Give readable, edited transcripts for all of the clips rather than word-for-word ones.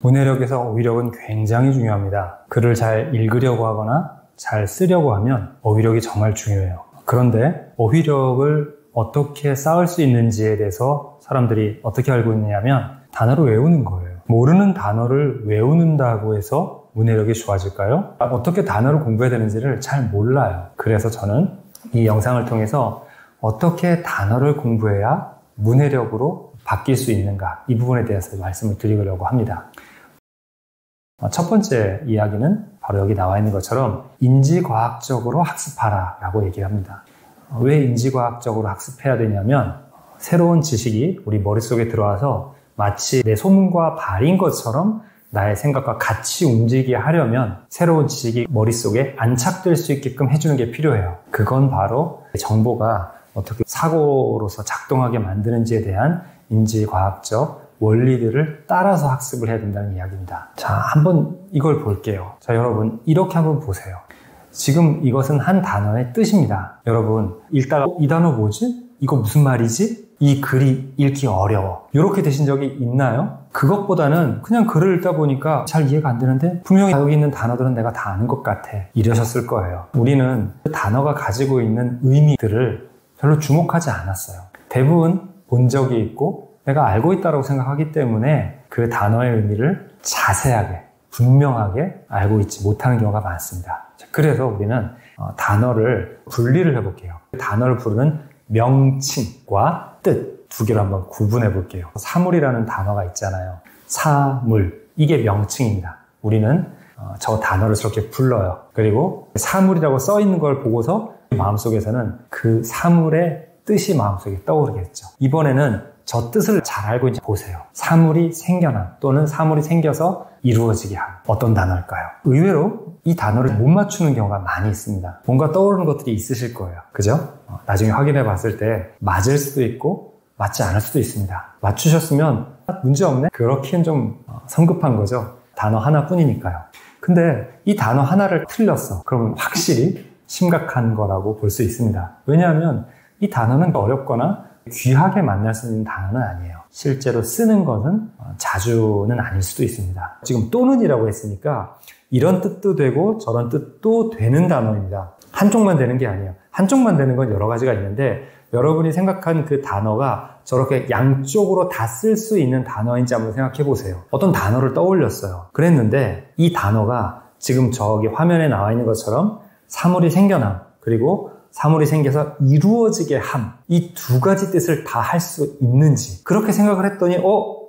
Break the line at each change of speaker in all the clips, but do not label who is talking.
문해력에서 어휘력은 굉장히 중요합니다. 글을 잘 읽으려고 하거나 잘 쓰려고 하면 어휘력이 정말 중요해요. 그런데 어휘력을 어떻게 쌓을 수 있는지에 대해서 사람들이 어떻게 알고 있느냐면 단어를 외우는 거예요. 모르는 단어를 외우는다고 해서 문해력이 좋아질까요? 어떻게 단어를 공부해야 되는지를 잘 몰라요. 그래서 저는 이 영상을 통해서 어떻게 단어를 공부해야 문해력으로 바뀔 수 있는가, 이 부분에 대해서 말씀을 드리려고 합니다. 첫 번째 이야기는 바로 여기 나와 있는 것처럼 인지과학적으로 학습하라 라고 얘기를 합니다. 왜 인지과학적으로 학습해야 되냐면 새로운 지식이 우리 머릿속에 들어와서 마치 내 손과 발인 것처럼 나의 생각과 같이 움직이게 하려면 새로운 지식이 머릿속에 안착될 수 있게끔 해주는 게 필요해요. 그건 바로 정보가 어떻게 사고로서 작동하게 만드는지에 대한 인지과학적 원리들을 따라서 학습을 해야 된다는 이야기입니다. 자, 한번 이걸 볼게요. 자, 여러분 이렇게 한번 보세요. 지금 이것은 한 단어의 뜻입니다. 여러분 읽다가 이 단어 뭐지? 이거 무슨 말이지? 이 글이 읽기 어려워. 이렇게 되신 적이 있나요? 그것보다는 그냥 글을 읽다 보니까 잘 이해가 안 되는데 분명히 여기 있는 단어들은 내가 다 아는 것 같아. 이러셨을 거예요. 우리는 그 단어가 가지고 있는 의미들을 별로 주목하지 않았어요. 대부분 본 적이 있고 내가 알고 있다고 생각하기 때문에 그 단어의 의미를 자세하게, 분명하게 알고 있지 못하는 경우가 많습니다. 그래서 우리는 단어를 분리를 해볼게요. 단어를 부르는 명칭과 뜻 두 개로 한번 구분해 볼게요. 사물이라는 단어가 있잖아요. 사물, 이게 명칭입니다. 우리는 저 단어를 저렇게 불러요. 그리고 사물이라고 써 있는 걸 보고서 마음속에서는 그 사물의 뜻이 마음속에 떠오르겠죠. 이번에는 저 뜻을 잘 알고 있는지 보세요. 사물이 생겨난 또는 사물이 생겨서 이루어지게 한 어떤 단어일까요? 의외로 이 단어를 못 맞추는 경우가 많이 있습니다. 뭔가 떠오르는 것들이 있으실 거예요. 그죠? 나중에 확인해 봤을 때 맞을 수도 있고 맞지 않을 수도 있습니다. 맞추셨으면 문제 없네? 그렇기엔 좀 성급한 거죠. 단어 하나뿐이니까요. 근데 이 단어 하나를 틀렸어. 그러면 확실히 심각한 거라고 볼 수 있습니다. 왜냐하면 이 단어는 어렵거나 귀하게 만날 수 있는 단어는 아니에요. 실제로 쓰는 것은 자주는 아닐 수도 있습니다. 지금 또는이라고 했으니까 이런 뜻도 되고 저런 뜻도 되는 단어입니다. 한쪽만 되는 게 아니에요. 한쪽만 되는 건 여러 가지가 있는데 여러분이 생각한 그 단어가 저렇게 양쪽으로 다 쓸 수 있는 단어인지 한번 생각해 보세요. 어떤 단어를 떠올렸어요. 그랬는데 이 단어가 지금 저기 화면에 나와 있는 것처럼 사물이 생겨남, 그리고 사물이 생겨서 이루어지게 함, 이 두 가지 뜻을 다 할 수 있는지, 그렇게 생각을 했더니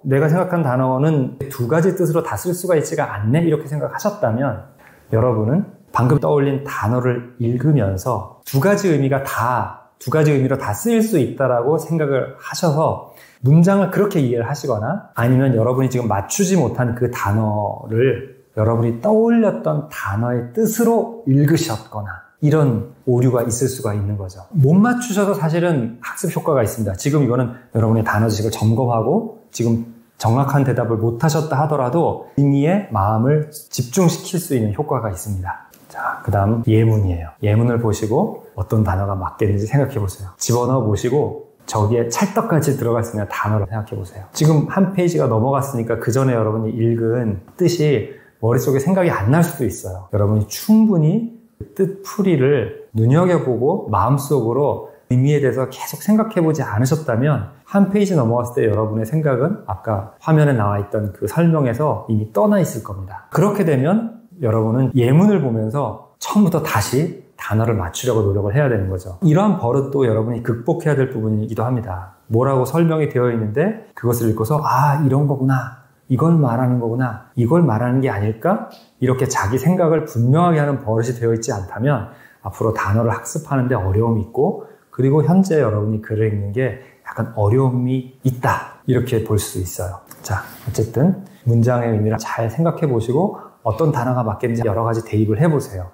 내가 생각한 단어는 두 가지 뜻으로 다 쓸 수가 있지가 않네, 이렇게 생각하셨다면 여러분은 방금 떠올린 단어를 읽으면서 두 가지 의미로 다 쓰일 수 있다라고 생각을 하셔서 문장을 그렇게 이해를 하시거나, 아니면 여러분이 지금 맞추지 못한 그 단어를 여러분이 떠올렸던 단어의 뜻으로 읽으셨거나, 이런 오류가 있을 수가 있는 거죠. 못 맞추셔도 사실은 학습 효과가 있습니다. 지금 이거는 여러분의 단어 지식을 점검하고 지금 정확한 대답을 못 하셨다 하더라도 의미에 마음을 집중시킬 수 있는 효과가 있습니다. 자, 그 다음 예문이에요. 예문을 보시고 어떤 단어가 맞겠는지 생각해 보세요. 집어넣어 보시고 저기에 찰떡같이 들어갈 수 있는 단어를 생각해 보세요. 지금 한 페이지가 넘어갔으니까 그 전에 여러분이 읽은 뜻이 머릿속에 생각이 안 날 수도 있어요. 여러분이 충분히 뜻풀이를 눈여겨보고 마음속으로 의미에 대해서 계속 생각해보지 않으셨다면 한 페이지 넘어갔을 때 여러분의 생각은 아까 화면에 나와 있던 그 설명에서 이미 떠나 있을 겁니다. 그렇게 되면 여러분은 예문을 보면서 처음부터 다시 단어를 맞추려고 노력을 해야 되는 거죠. 이러한 버릇도 여러분이 극복해야 될 부분이기도 합니다. 뭐라고 설명이 되어 있는데 그것을 읽고서 이런 거구나, 이걸 말하는 거구나, 이걸 말하는 게 아닐까? 이렇게 자기 생각을 분명하게 하는 버릇이 되어 있지 않다면 앞으로 단어를 학습하는데 어려움이 있고, 그리고 현재 여러분이 글을 읽는 게 약간 어려움이 있다, 이렇게 볼 수 있어요. 자, 어쨌든 문장의 의미를 잘 생각해 보시고 어떤 단어가 맞겠는지 여러 가지 대입을 해보세요.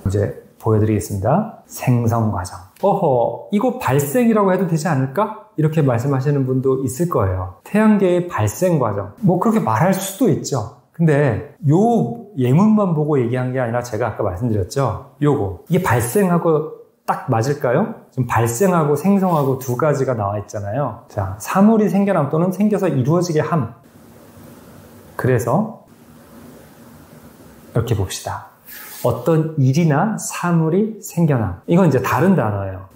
이제 보여드리겠습니다. 생성 과정. 이거 발생이라고 해도 되지 않을까? 이렇게 말씀하시는 분도 있을 거예요. 태양계의 발생 과정. 그렇게 말할 수도 있죠. 근데 요 예문만 보고 얘기한 게 아니라 제가 아까 말씀드렸죠. 이게 발생하고 딱 맞을까요? 지금 발생하고 생성하고 두 가지가 나와 있잖아요. 자, 사물이 생겨남 또는 생겨서 이루어지게 함. 그래서 이렇게 봅시다. 어떤 일이나 사물이 생겨나. 이건 이제 다른 단어예요.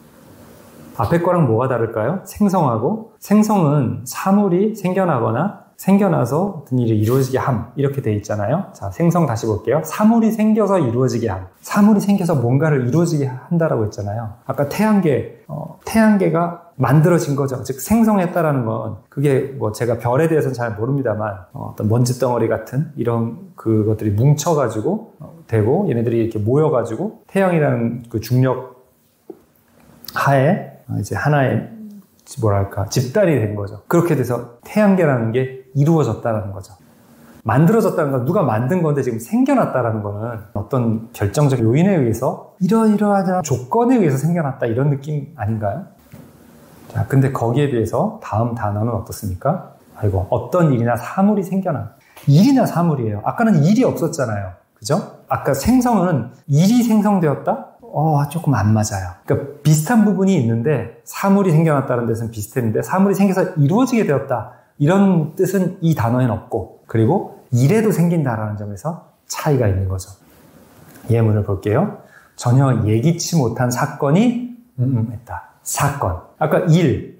앞에 거랑 뭐가 다를까요? 생성하고, 생성은 사물이 생겨나거나 생겨나서 어떤 일이 이루어지게 함, 이렇게 돼 있잖아요. 자, 생성 다시 볼게요. 사물이 생겨서 이루어지게 함. 사물이 생겨서 뭔가를 이루어지게 한다라고 했잖아요. 아까 태양계가 만들어진 거죠. 즉 생성했다라는 건, 그게 뭐 제가 별에 대해서는 잘 모릅니다만 어떤 먼지 덩어리 같은 이런 그것들이 뭉쳐가지고 되고, 얘네들이 이렇게 모여가지고 태양이라는 그 중력 하에 이제 하나의 뭐랄까 집단이 된 거죠. 그렇게 돼서 태양계라는 게 이루어졌다라는 거죠. 만들어졌다는 건 누가 만든 건데 지금 생겨났다라는 거는 어떤 결정적 요인에 의해서 이러이러한 조건에 의해서 생겨났다, 이런 느낌 아닌가요? 자, 근데 거기에 비해서 다음 단어는 어떻습니까? 아이고, 어떤 일이나 사물이 생겨나. 일이나 사물이에요. 아까는 일이 없었잖아요. 그죠? 아까 생성은 일이 생성되었다? 조금 안 맞아요. 그러니까 비슷한 부분이 있는데 사물이 생겨났다는 뜻은 비슷했는데 사물이 생겨서 이루어지게 되었다, 이런 뜻은 이 단어에는 없고, 그리고 일에도 생긴다라는 점에서 차이가 있는 거죠. 예문을 볼게요. 전혀 예기치 못한 사건이 했다. 사건. 아까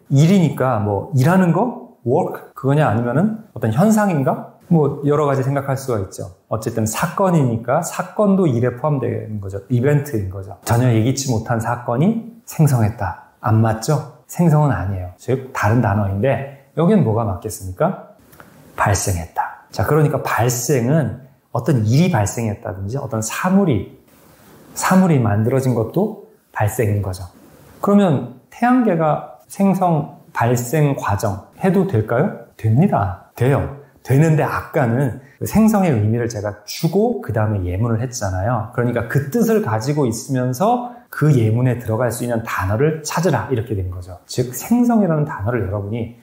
일이니까 뭐 일하는 거? work? 그거냐, 아니면은 어떤 현상인가? 뭐 여러 가지 생각할 수가 있죠. 어쨌든 사건이니까 사건도 일에 포함되는 거죠. 이벤트인 거죠. 전혀 예기치 못한 사건이 생성했다. 안 맞죠? 생성은 아니에요. 즉 다른 단어인데 여기는 뭐가 맞겠습니까? 발생했다. 자, 그러니까 발생은 어떤 일이 발생했다든지 어떤 사물이 만들어진 것도 발생인 거죠. 그러면 태양계가 생성, 발생 과정 해도 될까요? 됩니다. 돼요. 되는데 아까는 생성의 의미를 제가 주고 그 다음에 예문을 했잖아요. 그러니까 그 뜻을 가지고 있으면서 그 예문에 들어갈 수 있는 단어를 찾으라, 이렇게 된 거죠. 즉 생성이라는 단어를 여러분이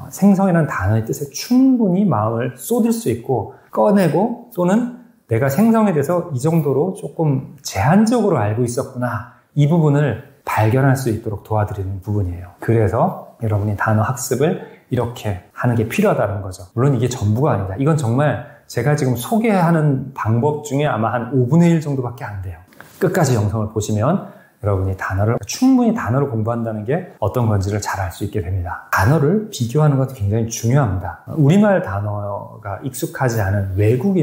생성이라는 단어의 뜻에 충분히 마음을 쏟을 수 있고 꺼내고, 또는 내가 생성에 대해서 이 정도로 조금 제한적으로 알고 있었구나, 이 부분을 발견할 수 있도록 도와드리는 부분이에요. 그래서 여러분이 단어 학습을 이렇게 하는 게 필요하다는 거죠. 물론 이게 전부가 아니다. 이건 정말 제가 지금 소개하는 방법 중에 아마 한 5분의 1 정도밖에 안 돼요. 끝까지 영상을 보시면 여러분이 충분히 단어를 공부한다는 게 어떤 건지를 잘 알 수 있게 됩니다. 단어를 비교하는 것도 굉장히 중요합니다. 우리말 단어가 익숙하지 않은 외국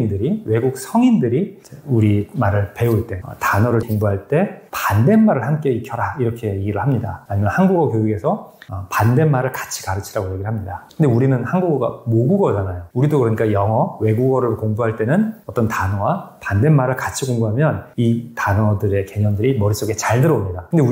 성인들이 우리 말을 배울 때, 단어를 공부할 때 반대말을 함께 익혀라, 이렇게 얘기를 합니다. 아니면 한국어 교육에서 반대말을 같이 가르치라고 얘기를 합니다. 근데 우리는 한국어가 모국어잖아요. 우리도 그러니까 영어, 외국어를 공부할 때는 어떤 단어와 반대말을 같이 공부하면 이 단어들의 개념들이 머릿속에 잘 들어옵니다. 근데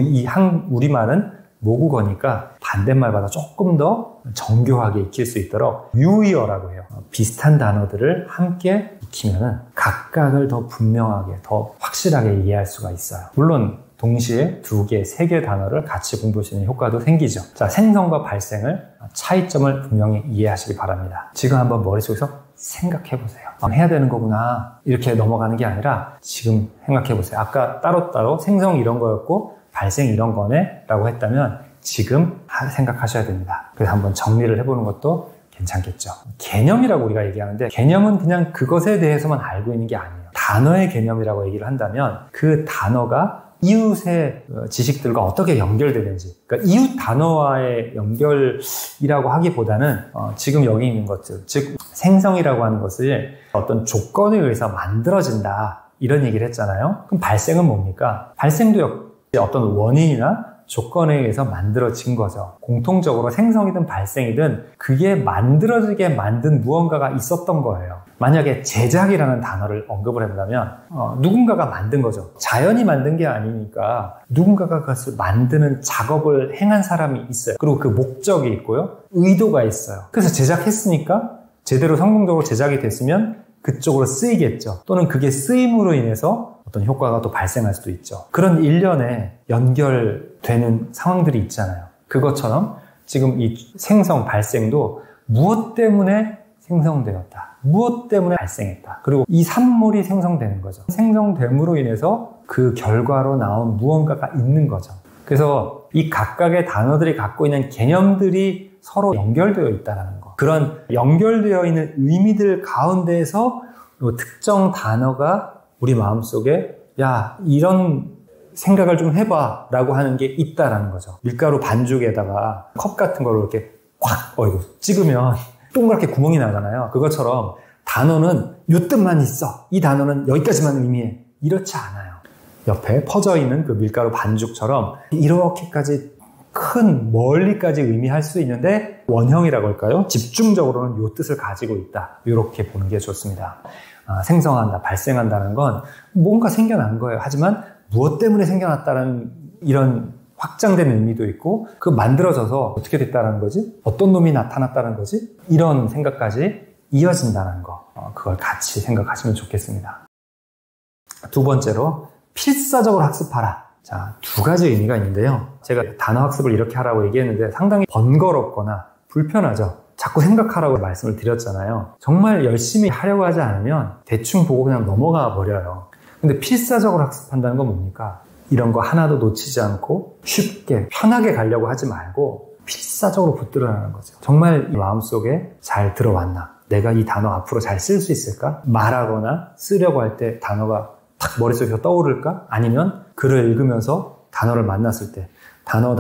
우리말은 모국어니까 반대말보다 조금 더 정교하게 익힐 수 있도록 유의어라고 해요. 비슷한 단어들을 함께 익히면은 각각을 더 분명하게, 더 확실하게 이해할 수가 있어요. 물론 동시에 2개, 3개 단어를 같이 공부할 수 있는 효과도 생기죠. 자, 생성과 발생을, 차이점을 분명히 이해하시기 바랍니다. 지금 한번 머릿속에서 생각해보세요. 해야 되는 거구나, 이렇게 넘어가는 게 아니라 지금 생각해보세요. 아까 따로따로 생성 이런 거였고 발생 이런 거네 라고 했다면 지금 생각하셔야 됩니다. 그래서 한번 정리를 해보는 것도 괜찮겠죠. 개념이라고 우리가 얘기하는데, 개념은 그냥 그것에 대해서만 알고 있는 게 아니에요. 단어의 개념이라고 얘기를 한다면 그 단어가 이웃의 지식들과 어떻게 연결되는지, 그러니까 이웃 단어와의 연결이라고 하기보다는 지금 여기 있는 것들, 즉 생성이라고 하는 것을 어떤 조건에 의해서 만들어진다, 이런 얘기를 했잖아요. 그럼 발생은 뭡니까? 발생도 어떤 원인이나 조건에 의해서 만들어진 거죠. 공통적으로 생성이든 발생이든 그게 만들어지게 만든 무언가가 있었던 거예요. 만약에 제작이라는 단어를 언급을 한다면 누군가가 만든 거죠. 자연이 만든 게 아니니까 누군가가 그것을 만드는 작업을 행한 사람이 있어요. 그리고 그 목적이 있고요, 의도가 있어요. 그래서 제작했으니까 제대로 성공적으로 제작이 됐으면 그쪽으로 쓰이겠죠. 또는 그게 쓰임으로 인해서 어떤 효과가 또 발생할 수도 있죠. 그런 일련에 연결되는 상황들이 있잖아요. 그것처럼 지금 이 생성, 발생도 무엇 때문에 생성되었다, 무엇 때문에 발생했다, 그리고 이 산물이 생성되는 거죠. 생성됨으로 인해서 그 결과로 나온 무언가가 있는 거죠. 그래서 이 각각의 단어들이 갖고 있는 개념들이 서로 연결되어 있다는 거. 그런 연결되어 있는 의미들 가운데에서 특정 단어가 우리 마음속에 야, 이런 생각을 좀 해봐 라고 하는 게 있다라는 거죠. 밀가루 반죽에다가 컵 같은 거를 이렇게 꽉 찍으면 동그랗게 구멍이 나잖아요. 그것처럼 단어는 요 뜻만 있어. 이 단어는 여기까지만 의미해. 이렇지 않아요. 옆에 퍼져 있는 그 밀가루 반죽처럼 이렇게까지 큰 멀리까지 의미할 수 있는데 원형이라고 할까요? 집중적으로는 요 뜻을 가지고 있다. 이렇게 보는 게 좋습니다. 생성한다, 발생한다는 건 뭔가 생겨난 거예요. 하지만 무엇 때문에 생겨났다는 이런 확장된 의미도 있고 그 만들어져서 어떻게 됐다는 거지? 어떤 놈이 나타났다는 거지? 이런 생각까지 이어진다는 거. 그걸 같이 생각하시면 좋겠습니다. 두 번째로 필사적으로 학습하라. 자, 두 가지 의미가 있는데요. 제가 단어 학습을 이렇게 하라고 얘기했는데 상당히 번거롭거나 불편하죠. 자꾸 생각하라고 말씀을 드렸잖아요. 정말 열심히 하려고 하지 않으면 대충 보고 그냥 넘어가 버려요. 근데 필사적으로 학습한다는 건 뭡니까? 이런 거 하나도 놓치지 않고 쉽게 편하게 가려고 하지 말고 필사적으로 붙들어라는 거죠. 정말 이 마음속에 잘 들어왔나? 내가 이 단어 앞으로 잘 쓸 수 있을까? 말하거나 쓰려고 할 때 단어가 탁 머릿속에서 떠오를까? 아니면 글을 읽으면서 단어를 만났을 때 단어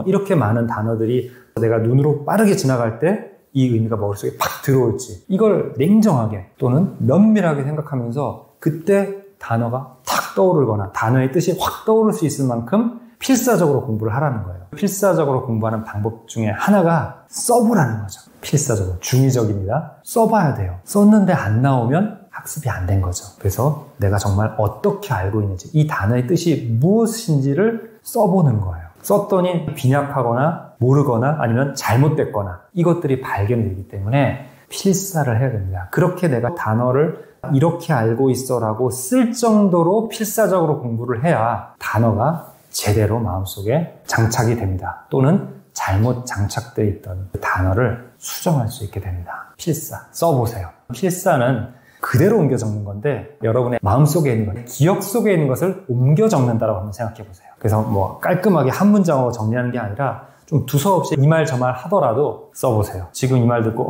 이렇게 많은 단어들이 내가 눈으로 빠르게 지나갈 때 이 의미가 머릿속에 팍 들어올지 이걸 냉정하게 또는 면밀하게 생각하면서 그때 단어가 탁 떠오르거나 단어의 뜻이 확 떠오를 수 있을 만큼 필사적으로 공부를 하라는 거예요. 필사적으로 공부하는 방법 중에 하나가 써보라는 거죠. 필사적으로 중의적입니다. 써봐야 돼요. 썼는데 안 나오면 학습이 안 된 거죠. 그래서 내가 정말 어떻게 알고 있는지 이 단어의 뜻이 무엇인지를 써보는 거예요. 썼더니 빈약하거나 모르거나 아니면 잘못됐거나 이것들이 발견이 되기 때문에 필사를 해야 됩니다. 그렇게 내가 단어를 이렇게 알고 있어 라고 쓸 정도로 필사적으로 공부를 해야 단어가 제대로 마음속에 장착이 됩니다. 또는 잘못 장착되어 있던 그 단어를 수정할 수 있게 됩니다. 필사, 써보세요. 필사는 그대로 옮겨 적는 건데 여러분의 마음속에 있는 것, 기억 속에 있는 것을 옮겨 적는다고 한번 생각해 보세요. 그래서 뭐 깔끔하게 한 문장으로 정리하는 게 아니라 좀 두서없이 이 말 저 말 하더라도 써보세요. 지금 이 말 듣고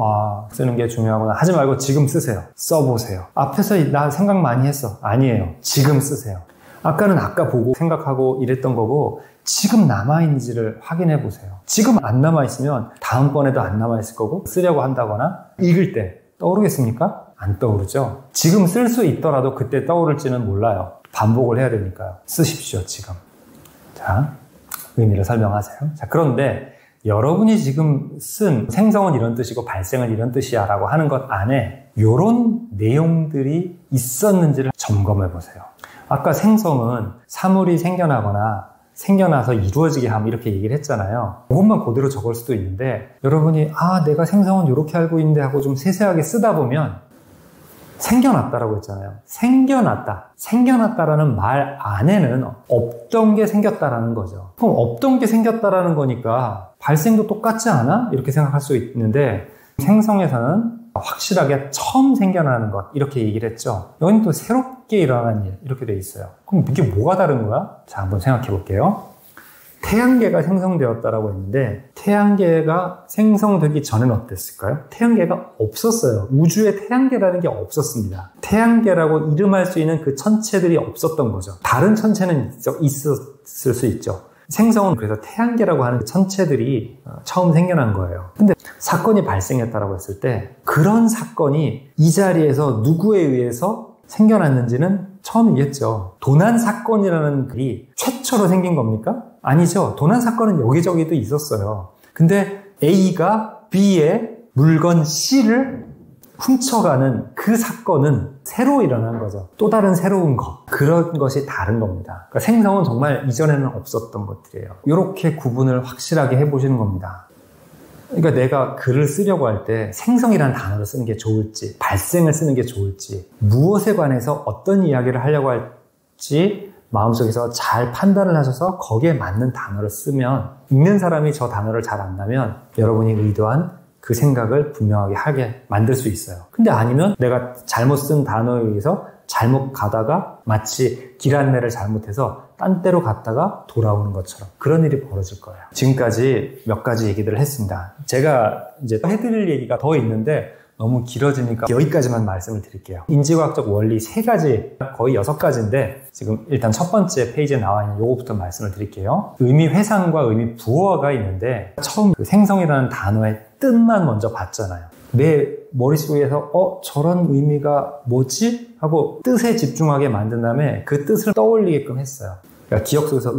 쓰는 게 중요하구나 하지 말고 지금 쓰세요. 써보세요. 앞에서 나 생각 많이 했어. 아니에요. 지금 쓰세요. 아까는 아까 보고 생각하고 이랬던 거고 지금 남아있는지를 확인해 보세요. 지금 안 남아있으면 다음번에도 안 남아있을 거고 쓰려고 한다거나 읽을 때 떠오르겠습니까? 안 떠오르죠? 지금 쓸 수 있더라도 그때 떠오를지는 몰라요. 반복을 해야 되니까요. 쓰십시오, 지금. 자, 의미를 설명하세요. 자, 그런데 여러분이 지금 쓴 생성은 이런 뜻이고 발생은 이런 뜻이야 라고 하는 것 안에 이런 내용들이 있었는지를 점검해 보세요. 아까 생성은 사물이 생겨나거나 생겨나서 이루어지게 함 이렇게 얘기를 했잖아요. 그것만 그대로 적을 수도 있는데 여러분이 내가 생성은 이렇게 알고 있는데 하고 좀 세세하게 쓰다 보면 생겨났다라고 했잖아요. 생겨났다라는 말 안에는 없던 게 생겼다라는 거죠. 그럼 없던 게 생겼다라는 거니까 발생도 똑같지 않아? 이렇게 생각할 수 있는데 생성에서는 확실하게 처음 생겨나는 것 이렇게 얘기를 했죠. 여기는 또 새롭게 일어나는 일 이렇게 돼 있어요. 그럼 이게 뭐가 다른 거야? 자, 한번 생각해 볼게요. 태양계가 생성되었다라고 했는데 태양계가 생성되기 전에는 어땠을까요? 태양계가 없었어요. 우주에 태양계라는 게 없었습니다. 태양계라고 이름할 수 있는 그 천체들이 없었던 거죠. 다른 천체는 있었을 수 있죠. 생성은 그래서 태양계라고 하는 천체들이 처음 생겨난 거예요. 근데 사건이 발생했다라고 했을 때 그런 사건이 이 자리에서 누구에 의해서 생겨났는지는 처음이겠죠. 도난 사건이라는 글이 최초로 생긴 겁니까? 아니죠. 도난 사건은 여기저기도 있었어요. 근데 A가 B의 물건 C를 훔쳐가는 그 사건은 새로 일어난 거죠. 또 다른 새로운 것. 그런 것이 다른 겁니다. 그러니까 생성은 정말 이전에는 없었던 것들이에요. 이렇게 구분을 확실하게 해보시는 겁니다. 그러니까 내가 글을 쓰려고 할 때 생성이라는 단어를 쓰는 게 좋을지 발생을 쓰는 게 좋을지 무엇에 관해서 어떤 이야기를 하려고 할지 마음속에서 잘 판단을 하셔서 거기에 맞는 단어를 쓰면 읽는 사람이 저 단어를 잘 안다면 여러분이 의도한 그 생각을 분명하게 하게 만들 수 있어요. 근데 아니면 내가 잘못 쓴 단어에 의해서 잘못 가다가 마치 길 안내를 잘못해서 딴 데로 갔다가 돌아오는 것처럼 그런 일이 벌어질 거예요. 지금까지 몇 가지 얘기들을 했습니다. 제가 이제 해드릴 얘기가 더 있는데 너무 길어지니까 여기까지만 말씀을 드릴게요. 인지과학적 원리 3가지, 거의 6가지인데 지금 일단 첫 번째 페이지에 나와 있는 요거부터 말씀을 드릴게요. 의미 회상과 의미 부호가 있는데 처음 그 생성이라는 단어의 뜻만 먼저 봤잖아요. 내 머릿속에서 저런 의미가 뭐지? 하고 뜻에 집중하게 만든 다음에 그 뜻을 떠올리게끔 했어요. 그러니까 기억 속에서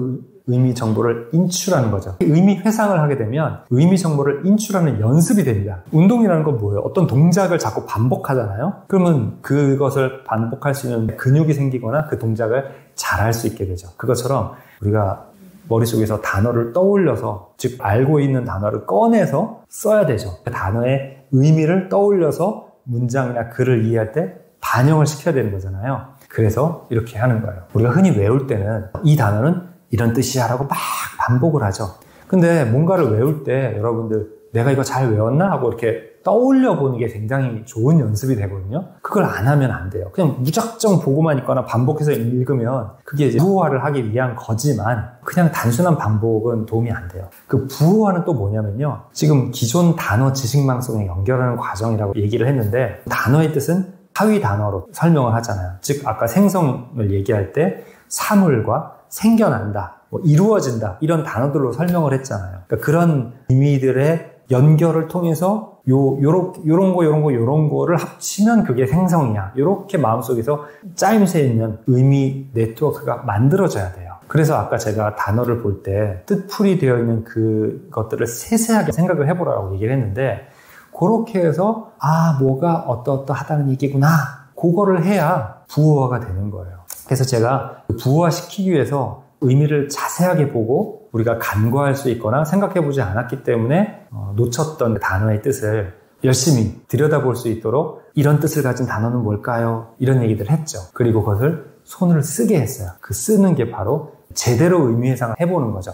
의미 정보를 인출하는 거죠. 의미 회상을 하게 되면 의미 정보를 인출하는 연습이 됩니다. 운동이라는 건 뭐예요? 어떤 동작을 자꾸 반복하잖아요. 그러면 그것을 반복할 수 있는 근육이 생기거나 그 동작을 잘할 수 있게 되죠. 그것처럼 우리가 머릿속에서 단어를 떠올려서, 즉 알고 있는 단어를 꺼내서 써야 되죠. 그 단어의 의미를 떠올려서 문장이나 글을 이해할 때 반영을 시켜야 되는 거잖아요. 그래서 이렇게 하는 거예요. 우리가 흔히 외울 때는 이 단어는 이런 뜻이야 라고 막 반복을 하죠. 근데 뭔가를 외울 때 여러분들 내가 이거 잘 외웠나? 하고 이렇게 떠올려 보는 게 굉장히 좋은 연습이 되거든요. 그걸 안 하면 안 돼요. 그냥 무작정 보고만 있거나 반복해서 읽으면 그게 이제 부호화를 하기 위한 거지만 그냥 단순한 반복은 도움이 안 돼요. 그 부호화는 또 뭐냐면요. 지금 기존 단어 지식망성에 연결하는 과정이라고 얘기를 했는데 단어의 뜻은 하위 단어로 설명을 하잖아요. 즉 아까 생성을 얘기할 때 사물과 생겨난다, 이루어진다 이런 단어들로 설명을 했잖아요. 그러니까 그런 의미들의 연결을 통해서 요런 거를 합치면 그게 생성이야. 요렇게 마음속에서 짜임새 있는 의미 네트워크가 만들어져야 돼요. 그래서 아까 제가 단어를 볼 때 뜻풀이 되어 있는 그것들을 세세하게 생각을 해보라고 얘기를 했는데 그렇게 해서 뭐가 어떠하다는 얘기구나. 그거를 해야 부호화가 되는 거예요. 그래서 제가 부호화 시키기 위해서 의미를 자세하게 보고 우리가 간과할 수 있거나 생각해보지 않았기 때문에 놓쳤던 단어의 뜻을 열심히 들여다볼 수 있도록 이런 뜻을 가진 단어는 뭘까요? 이런 얘기들을 했죠. 그리고 그것을 손을 쓰게 했어요. 그 쓰는 게 바로 제대로 의미회상을 해보는 거죠.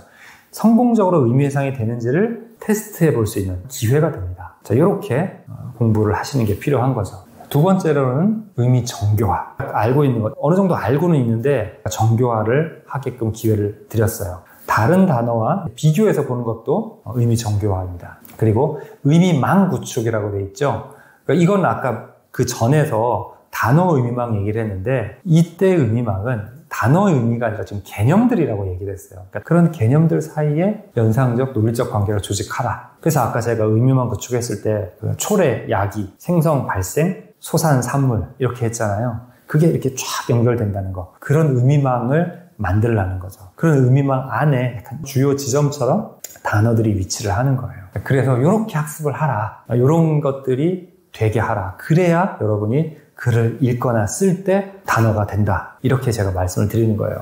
성공적으로 의미회상이 되는지를 테스트해 볼 수 있는 기회가 됩니다. 자, 이렇게 공부를 하시는 게 필요한 거죠. 두 번째로는 의미 정교화. 알고 있는 것, 어느 정도 알고는 있는데 정교화를 하게끔 기회를 드렸어요. 다른 단어와 비교해서 보는 것도 의미 정교화입니다. 그리고 의미망 구축이라고 돼 있죠. 그러니까 이건 아까 그 전에서 단어 의미망 얘기를 했는데 이때 의미망은 단어의 의미가 아니라 지금 개념들이라고 얘기를 했어요. 그러니까 그런 개념들 사이에 연상적, 논리적 관계를 조직하라. 그래서 아까 제가 의미망 구축했을 때 초래, 야기, 생성, 발생, 소산, 산물 이렇게 했잖아요. 그게 이렇게 쫙 연결된다는 거. 그런 의미망을 만들라는 거죠. 그런 의미망 안에 약간 주요 지점처럼 단어들이 위치를 하는 거예요. 그래서 이렇게 학습을 하라. 이런 것들이 되게 하라. 그래야 여러분이 글을 읽거나 쓸 때 단어가 된다. 이렇게 제가 말씀을 드리는 거예요.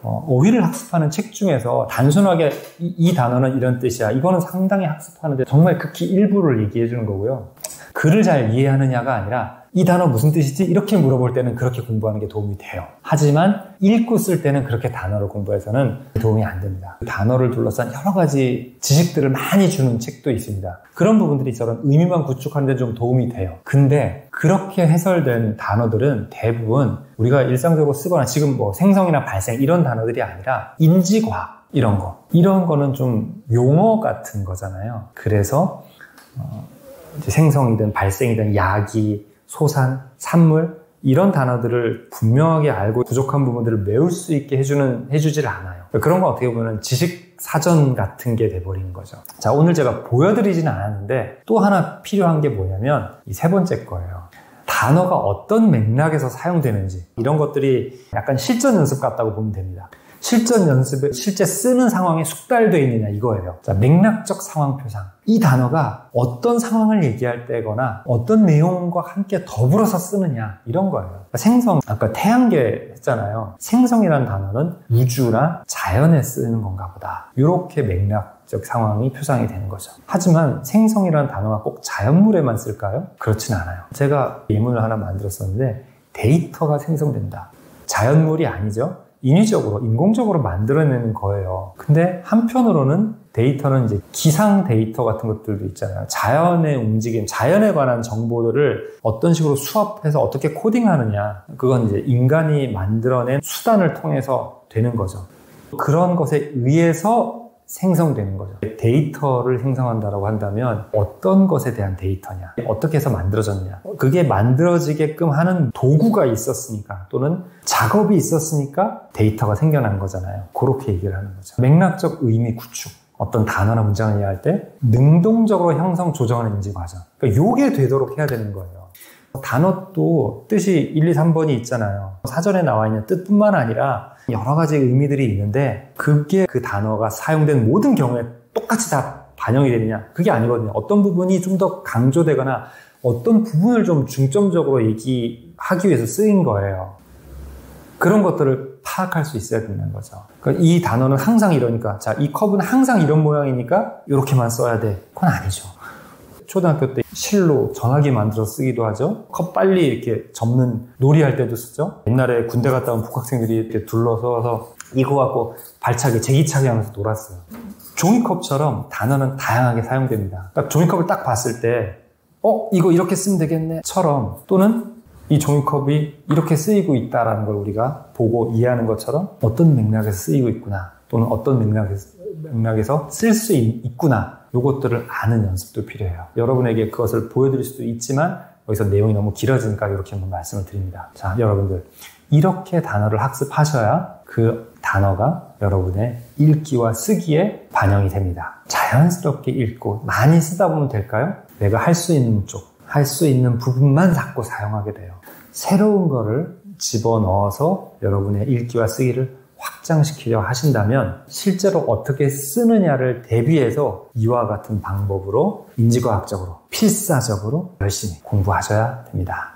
어휘를 학습하는 책 중에서 단순하게 이 단어는 이런 뜻이야. 이거는 상당히 학습하는데 정말 극히 일부를 얘기해 주는 거고요. 글을 잘 이해하느냐가 아니라 이 단어 무슨 뜻이지? 이렇게 물어볼 때는 그렇게 공부하는 게 도움이 돼요. 하지만 읽고 쓸 때는 그렇게 단어를 공부해서는 도움이 안 됩니다. 단어를 둘러싼 여러 가지 지식들을 많이 주는 책도 있습니다. 그런 부분들이 저런 의미만 구축하는 데 좀 도움이 돼요. 근데 그렇게 해설된 단어들은 대부분 우리가 일상적으로 쓰거나 지금 생성이나 발생 이런 단어들이 아니라 인지과학 이런 거는 좀 용어 같은 거잖아요. 그래서 이제 생성이든 발생이든 야기, 소산, 산물 이런 단어들을 분명하게 알고 부족한 부분들을 메울 수 있게 해주질 않아요. 그런 건 어떻게 보면 지식 사전 같은 게 돼버리는 거죠. 자, 오늘 제가 보여드리지는 않았는데 또 하나 필요한 게 뭐냐면 이 세 번째 거예요. 단어가 어떤 맥락에서 사용되는지 이런 것들이 약간 실전 연습 같다고 보면 됩니다. 실전 연습에 실제 쓰는 상황에 숙달되어 있느냐 이거예요. 자, 맥락적 상황 표상. 이 단어가 어떤 상황을 얘기할 때거나 어떤 내용과 함께 더불어서 쓰느냐 이런 거예요. 생성, 아까 태양계 했잖아요. 생성이라는 단어는 우주나 자연에 쓰는 건가 보다. 이렇게 맥락적 상황이 표상이 되는 거죠. 하지만 생성이라는 단어가 꼭 자연물에만 쓸까요? 그렇진 않아요. 제가 예문을 하나 만들었었는데 데이터가 생성된다. 자연물이 아니죠. 인위적으로, 인공적으로 만들어내는 거예요. 근데 한편으로는 데이터는 이제 기상 데이터 같은 것들도 있잖아요. 자연의 움직임, 자연에 관한 정보들을 어떤 식으로 수합해서 어떻게 코딩하느냐. 그건 이제 인간이 만들어낸 수단을 통해서 되는 거죠. 그런 것에 의해서 생성되는 거죠. 데이터를 생성한다고 한다면 어떤 것에 대한 데이터냐, 어떻게 해서 만들어졌냐, 그게 만들어지게끔 하는 도구가 있었으니까 또는 작업이 있었으니까 데이터가 생겨난 거잖아요. 그렇게 얘기를 하는 거죠. 맥락적 의미 구축, 어떤 단어나 문장을 이해할 때 능동적으로 형성 조정하는 인지 과정, 그러니까 요게 되도록 해야 되는 거예요. 단어도 뜻이 1, 2, 3번이 있잖아요. 사전에 나와 있는 뜻뿐만 아니라 여러 가지 의미들이 있는데 그게 그 단어가 사용된 모든 경우에 똑같이 다 반영이 되느냐? 그게 아니거든요. 어떤 부분이 좀 더 강조되거나 어떤 부분을 좀 중점적으로 얘기하기 위해서 쓰인 거예요. 그런 것들을 파악할 수 있어야 된다는 거죠. 그러니까 이 단어는 항상 이러니까, 자, 이 컵은 항상 이런 모양이니까 이렇게만 써야 돼. 그건 아니죠. 초등학교 때 실로 전화기 만들어 쓰기도 하죠. 컵 빨리 이렇게 접는 놀이할 때도 쓰죠. 옛날에 군대 갔다 온 복학생들이 이렇게 둘러서서 이거 갖고 발차기, 제기차기 하면서 놀았어요. 종이컵처럼 단어는 다양하게 사용됩니다. 그러니까 종이컵을 딱 봤을 때 이거 이렇게 쓰면 되겠네 처럼, 또는 이 종이컵이 이렇게 쓰이고 있다는 걸 우리가 보고 이해하는 것처럼 어떤 맥락에서 쓰이고 있구나, 또는 어떤 맥락에서 쓸 수 있구나, 요것들을 아는 연습도 필요해요. 여러분에게 그것을 보여드릴 수도 있지만 여기서 내용이 너무 길어지니까 이렇게 한번 말씀을 드립니다. 자, 여러분들 이렇게 단어를 학습하셔야 그 단어가 여러분의 읽기와 쓰기에 반영이 됩니다. 자연스럽게 읽고 많이 쓰다 보면 될까요? 내가 할 수 있는 쪽, 할 수 있는 부분만 자꾸 사용하게 돼요. 새로운 거를 집어넣어서 여러분의 읽기와 쓰기를 확장시키려 하신다면 실제로 어떻게 쓰느냐를 대비해서 이와 같은 방법으로 인지과학적으로 필사적으로 열심히 공부하셔야 됩니다.